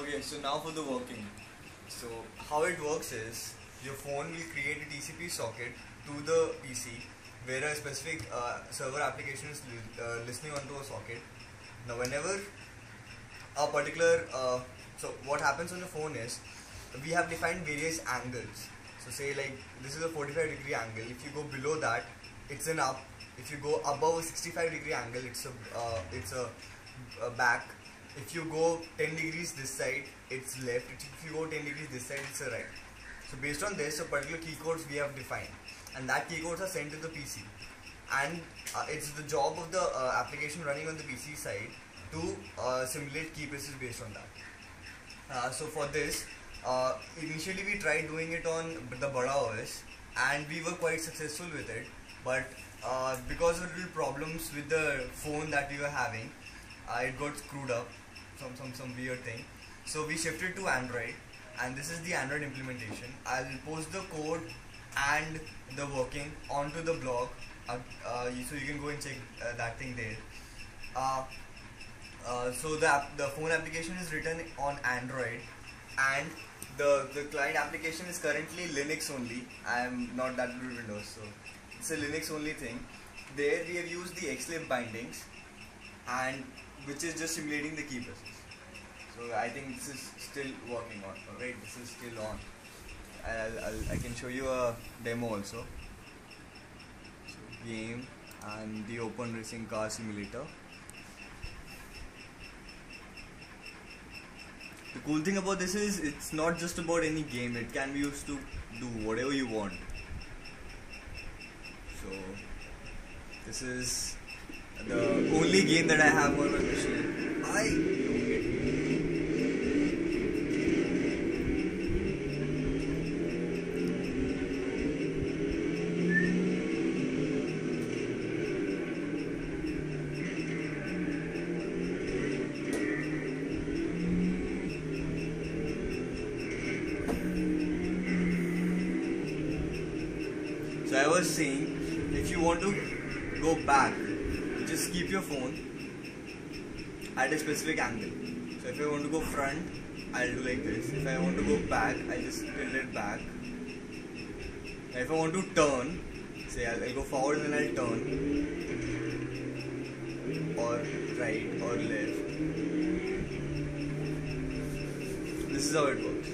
Okay, so now for the working. So how it works is your phone will create a TCP socket to the PC where a specific server application is listening onto a socket. Now whenever a particular so what happens on the phone is we have defined various angles. So say like this is a 45-degree angle. If you go below that, it's an up. If you go above a 65-degree angle, it's a back. If you go 10 degrees this side, it's left. If you go 10 degrees this side, it's a right. So based on this, a particular key codes we have defined, and that key codes are sent to the PC, and it's the job of the application running on the PC side to simulate key presses based on that. So for this, initially we tried doing it on the Bada OS, and we were quite successful with it, but because of little problems with the phone that we were having, it got screwed up, some weird thing. So we shifted to Android, and this is the Android implementation. I'll post the code and the working onto the blog, so you can go and check that thing there. So the phone application is written on Android, and the client application is currently Linux only. I am not that good with Windows, so it's a Linux only thing. There we have used the Xlib bindings, and which is just simulating the key presses. So I think this is still working on. Alright, this is still on. I can show you a demo also. So game and the Open Racing Car Simulator. The cool thing about this is it's not just about any game. It can be used to do whatever you want. So this is the only game that I have on my machine. So I was saying, if you want to go back, just keep your phone at a specific angle. So if I want to go front, I'll do like this. If I want to go back, I just tilt it back. And if I want to turn, say I'll go forward and then I'll turn, or right or left. This is how it works.